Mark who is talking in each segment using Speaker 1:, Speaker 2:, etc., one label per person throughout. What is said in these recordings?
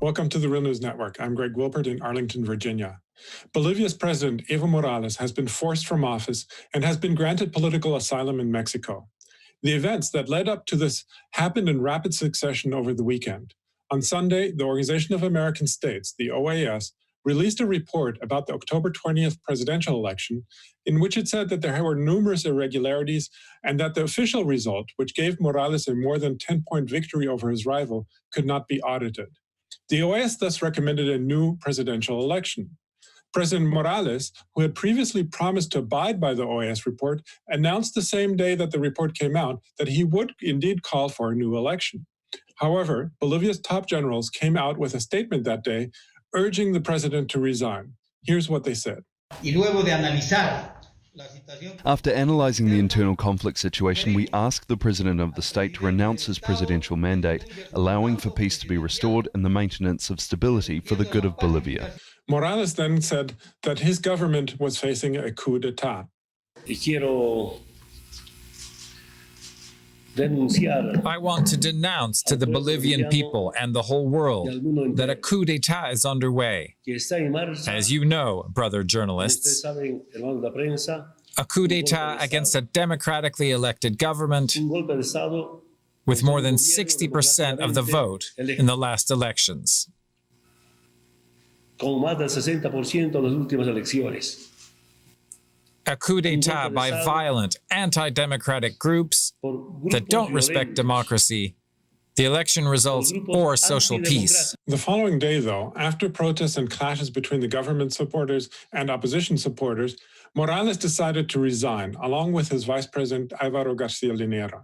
Speaker 1: Welcome to the Real News Network. I'm Greg Wilpert in Arlington, Virginia. Bolivia's president, Evo Morales, has been forced from office and has been granted political asylum in Mexico. The events that led up to this happened in rapid succession over the weekend. On Sunday, the Organization of American States, the OAS, released a report about the October 20th presidential election in which it said that there were numerous irregularities and that the official result, which gave Morales a more than 10-point victory over his rival, could not be audited. The OAS thus recommended a new presidential election. President Morales, who had previously promised to abide by the OAS report, announced the same day that the report came out that he would indeed call for a new election. However, Bolivia's top generals came out with a statement that day urging the president to resign. Here's what they said.
Speaker 2: After analysing the internal conflict situation, we ask the President of the state to renounce his presidential mandate, allowing for peace to be restored and the maintenance of stability for the good of Bolivia.
Speaker 1: Morales then said that his government was facing a coup d'etat.
Speaker 3: I want to denounce to the Bolivian people and the whole world that a coup d'etat is underway. As you know, brother journalists, a coup d'etat against a democratically elected government with more than 60% of the vote in the last elections. A coup d'etat by violent, anti-democratic groups that don't respect democracy, the election results, or social peace.
Speaker 1: The following day, though, after protests and clashes between the government supporters and opposition supporters, Morales decided to resign, along with his vice president, Álvaro García Linera.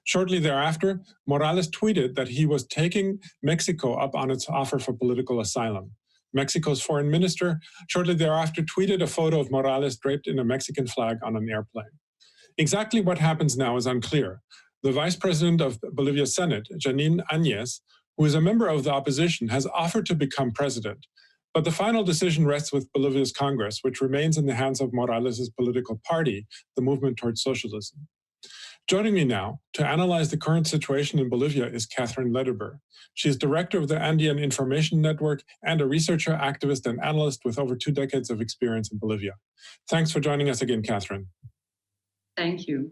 Speaker 1: Shortly thereafter, Morales tweeted that he was taking Mexico up on its offer for political asylum. Mexico's foreign minister shortly thereafter tweeted a photo of Morales draped in a Mexican flag on an airplane. Exactly what happens now is unclear. The vice president of Bolivia's Senate, Janine Áñez, who is a member of the opposition, has offered to become president. But the final decision rests with Bolivia's Congress, which remains in the hands of Morales' political party, the Movement Towards Socialism. Joining me now to analyze the current situation in Bolivia is Catherine Lederber. She is director of the Andean Information Network and a researcher, activist, and analyst with over 2 decades of experience in Bolivia. Thanks for joining us again, Catherine.
Speaker 4: Thank you.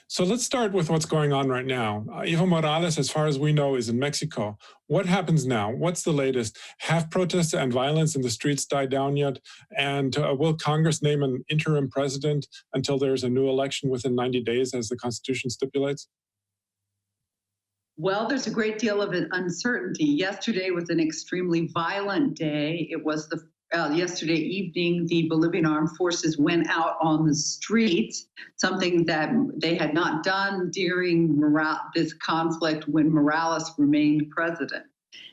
Speaker 1: So let's start with what's going on right now. Evo Morales, as far as we know, is in Mexico. What happens now? What's the latest? Have protests and violence in the streets died down yet? And will Congress name an interim president until there's a new election within 90 days, as the Constitution stipulates?
Speaker 4: Well, there's a great deal of uncertainty. Yesterday was an extremely violent day. It was yesterday evening, the Bolivian armed forces went out on the streets, something that they had not done during this conflict when Morales remained president.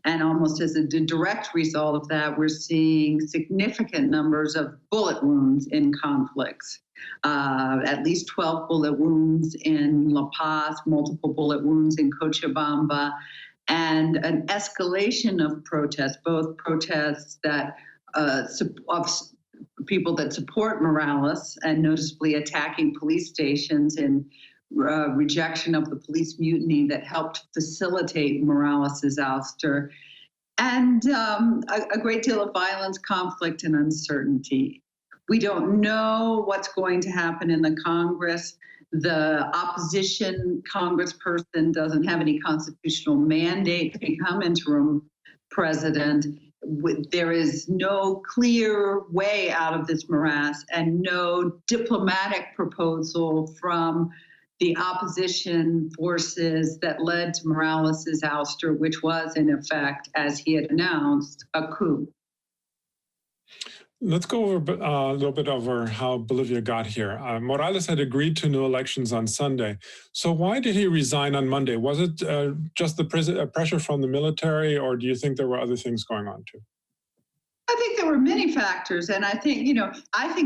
Speaker 4: And almost as a direct result of that, we're seeing significant numbers of bullet wounds in conflicts. At least 12 bullet wounds in La Paz, multiple bullet wounds in Cochabamba, and an escalation of protests, both protests that of people that support Morales and noticeably attacking police stations in rejection of the police mutiny that helped facilitate Morales' ouster, and a great deal of violence, conflict, and uncertainty. We don't know what's going to happen in the Congress. The opposition congressperson doesn't have any constitutional mandate to become interim president. There is no clear way out of this morass and no diplomatic proposal from the opposition forces that led to Morales' ouster, which was, in effect, as he had announced, a coup.
Speaker 1: Let's go over a little bit over how Bolivia got here. Morales had agreed to new elections on Sunday. So why did he resign on Monday? Was it just the pressure from the military, or do you think there were other things going on too?
Speaker 4: I think there were many factors, and I think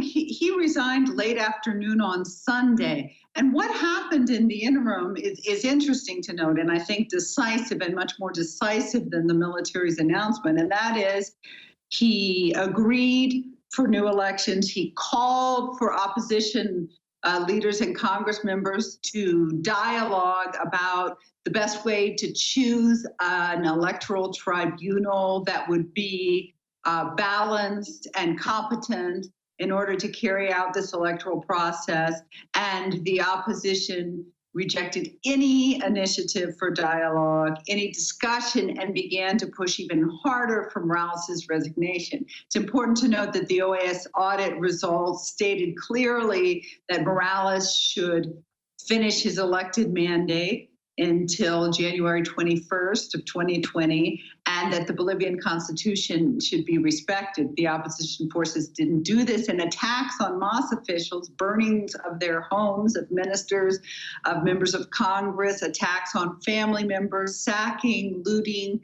Speaker 4: he resigned late afternoon on Sunday. And what happened in the interim is interesting to note, and I think decisive and much more decisive than the military's announcement, and that is he agreed for new elections. He called for opposition leaders and Congress members to dialogue about the best way to choose an electoral tribunal that would be balanced and competent in order to carry out this electoral process. And the opposition rejected any initiative for dialogue, any discussion, and began to push even harder for Morales' resignation. It's important to note that the OAS audit results stated clearly that Morales should finish his elected mandate until January 21st of 2020, and that the Bolivian constitution should be respected. The opposition forces didn't do this, and attacks on Mas officials, burnings of their homes, of ministers, of members of Congress, attacks on family members, sacking, looting,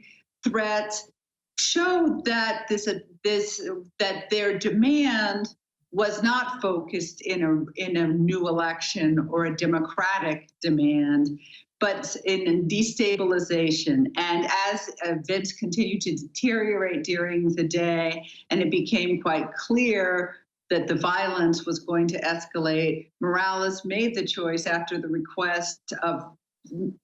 Speaker 4: threats, showed that that their demand was not focused in a new election or a democratic demand, but in destabilization. And as events continued to deteriorate during the day, and it became quite clear that the violence was going to escalate, Morales made the choice, after the request of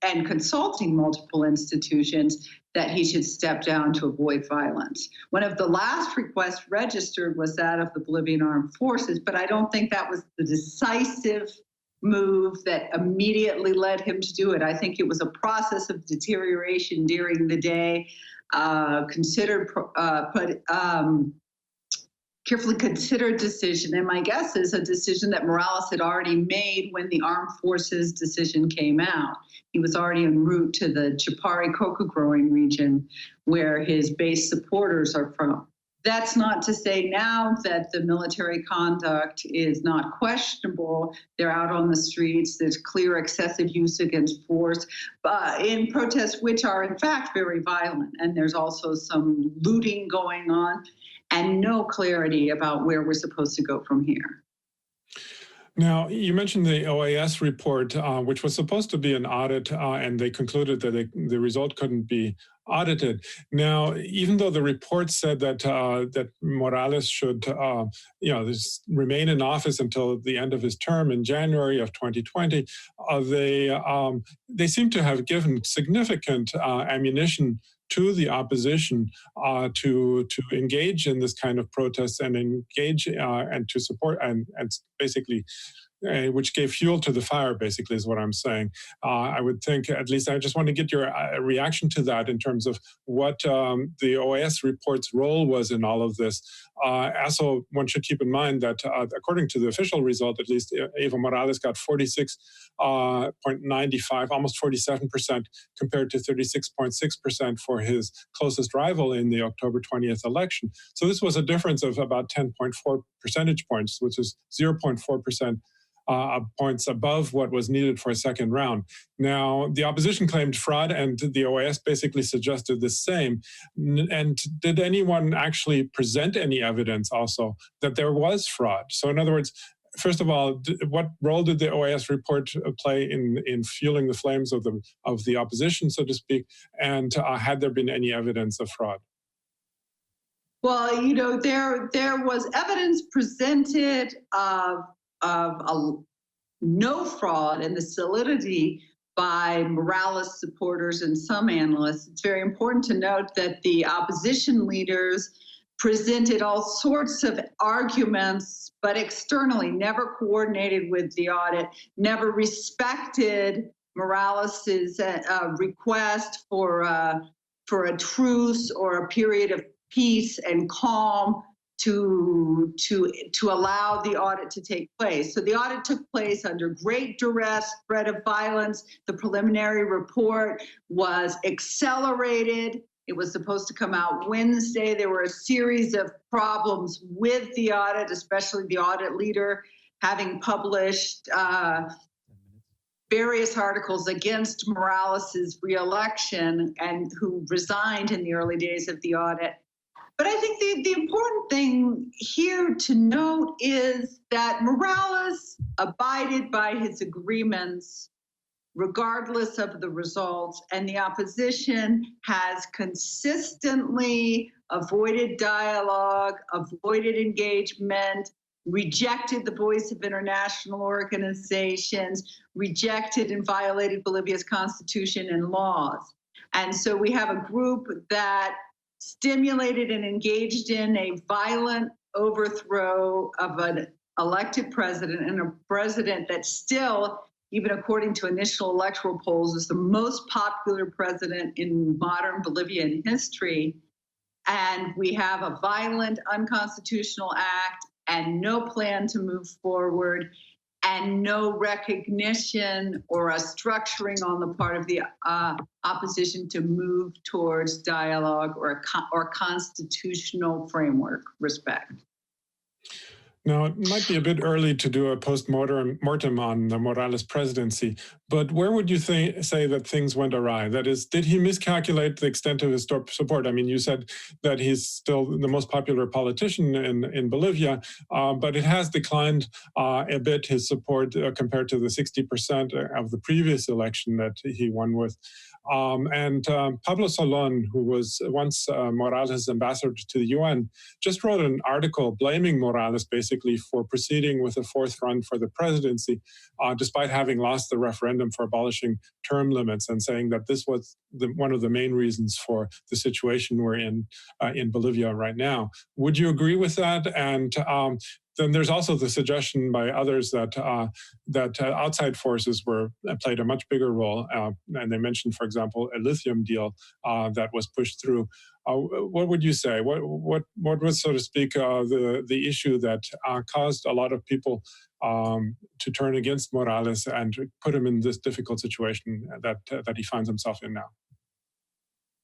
Speaker 4: and consulting multiple institutions, that he should step down to avoid violence. One of the last requests registered was that of the Bolivian Armed Forces, but I don't think that was the decisive move that immediately led him to do it. I think it was a process of deterioration during the day, carefully considered decision. And my guess is a decision that Morales had already made when the armed forces decision came out. He was already en route to the Chapari cocoa growing region where his base supporters are from. That's not to say now that the military conduct is not questionable. They're out on the streets. There's clear excessive use against force in protests, which are in fact very violent. And there's also some looting going on and no clarity about where we're supposed to go from here.
Speaker 1: Now, you mentioned the OAS report, which was supposed to be an audit, and they concluded that the result couldn't be audited. Now, even though the report said that that Morales should, remain in office until the end of his term in January of 2020, they seem to have given significant ammunition to the opposition to engage in this kind of protests and engage and to support and basically which gave fuel to the fire, basically, is what I'm saying. I would think, at least I just want to get your reaction to that in terms of what the OAS report's role was in all of this. Also, one should keep in mind that according to the official result, at least, Evo Morales got 46.95, almost 47%, compared to 36.6% for his closest rival in the October 20th election. So this was a difference of about 10.4 percentage points, which is 0.4% points above what was needed for a second round. Now, the opposition claimed fraud, and the OAS basically suggested the same. And did anyone actually present any evidence also that there was fraud? So in other words, first of all, what role did the OAS report play in fueling the flames of the opposition, so to speak? And had there been any evidence of fraud?
Speaker 4: Well, there was evidence presented of no fraud and the solidity by Morales supporters and some analysts. It's very important to note that the opposition leaders presented all sorts of arguments, but externally, never coordinated with the audit, never respected Morales's request for a truce or a period of peace and calm to allow the audit to take place. So the audit took place under great duress, threat of violence. The preliminary report was accelerated. It was supposed to come out Wednesday. There were a series of problems with the audit, especially the audit leader having published various articles against Morales's re-election and who resigned in the early days of the audit. But I think the important thing here to note is that Morales abided by his agreements regardless of the results, and the opposition has consistently avoided dialogue, avoided engagement, rejected the voice of international organizations, rejected and violated Bolivia's constitution and laws. And so we have a group that stimulated and engaged in a violent overthrow of an elected president, and a president that still, even according to initial electoral polls, is the most popular president in modern Bolivian history. And we have a violent, unconstitutional act and no plan to move forward, and no recognition or a structuring on the part of the opposition to move towards dialogue or constitutional framework respect.
Speaker 1: Now, it might be a bit early to do a post-mortem on the Morales presidency, but where would you say that things went awry? That is, did he miscalculate the extent of his support? I mean, you said that he's still the most popular politician in Bolivia, but it has declined a bit, his support, compared to the 60% of the previous election that he won with. Pablo Solon, who was once Morales' ambassador to the UN, just wrote an article blaming Morales basically for proceeding with a fourth run for the presidency, despite having lost the referendum for abolishing term limits, and saying that this was one of the main reasons for the situation we're in Bolivia right now. Would you agree with that? And then there's also the suggestion by others that outside forces played a much bigger role, and they mentioned, for example, a lithium deal that was pushed through. What would you say? What was, so to speak, the issue that caused a lot of people to turn against Morales and put him in this difficult situation that he finds himself in now?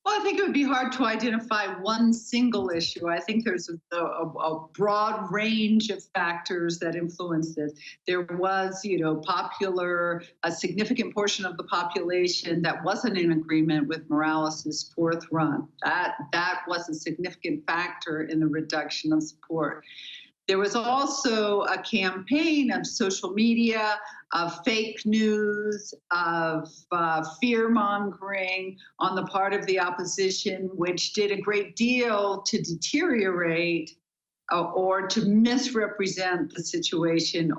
Speaker 4: Well, I think it would be hard to identify one single issue. I think there's a broad range of factors that influenced it. There was, a significant portion of the population that wasn't in agreement with Morales' fourth run. That was a significant factor in the reduction of support. There was also a campaign of social media, of fake news, of fear-mongering on the part of the opposition, which did a great deal to deteriorate or to misrepresent the situation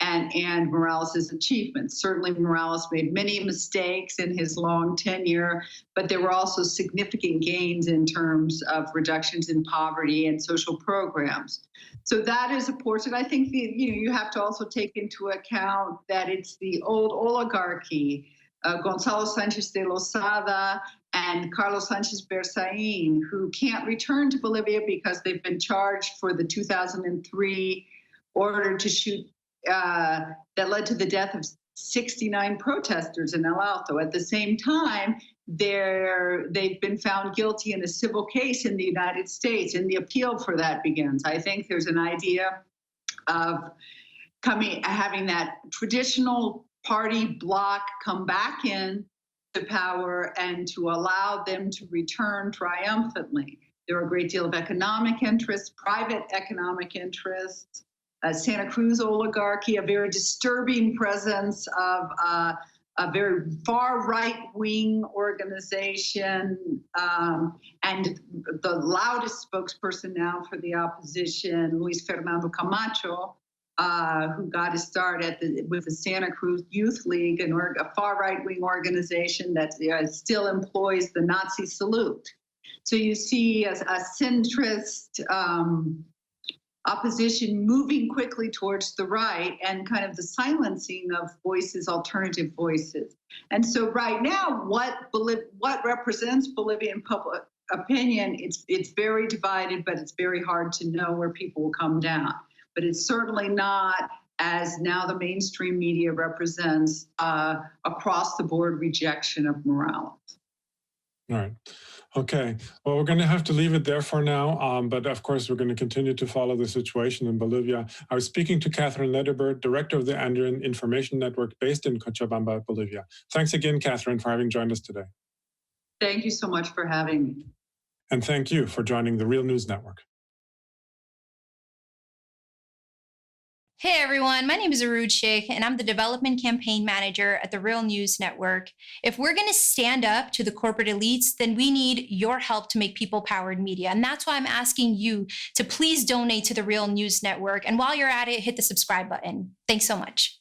Speaker 4: and Morales' achievements. Certainly Morales made many mistakes in his long tenure, but there were also significant gains in terms of reductions in poverty and social programs. So that is a portion. I think you have to also take into account that it's the old oligarchy, Gonzalo Sanchez de Lozada and Carlos Sanchez Berzain, who can't return to Bolivia because they've been charged for the 2003 order to shoot that led to the death of 69 protesters in El Alto. At the same time, they've been found guilty in a civil case in the United States, and the appeal for that begins. I think there's an idea of having that traditional party bloc come back in to power and to allow them to return triumphantly. There are a great deal of economic interests, private economic interests. Santa Cruz oligarchy, a very disturbing presence of a very far right-wing organization, and the loudest spokesperson now for the opposition, Luis Fernando Camacho, who got his start with the Santa Cruz Youth League, a far right-wing organization that still employs the Nazi salute. So you see a centrist opposition moving quickly towards the right, and kind of the silencing of voices, alternative voices. And so right now, what represents Bolivian public opinion, it's very divided, but it's very hard to know where people will come down. But it's certainly not, as now the mainstream media represents, across the board rejection of Morales.
Speaker 1: All right. Okay. Well, we're going to have to leave it there for now. But of course, we're going to continue to follow the situation in Bolivia. I was speaking to Catherine Lederberg, Director of the Andean Information Network based in Cochabamba, Bolivia. Thanks again, Catherine, for having joined us today.
Speaker 4: Thank you so much for having me.
Speaker 1: And thank you for joining the Real News Network.
Speaker 5: Hey everyone, my name is Arud Sheikh, and I'm the Development Campaign Manager at the Real News Network. If we're going to stand up to the corporate elites, then we need your help to make people-powered media. And that's why I'm asking you to please donate to the Real News Network. And while you're at it, hit the subscribe button. Thanks so much.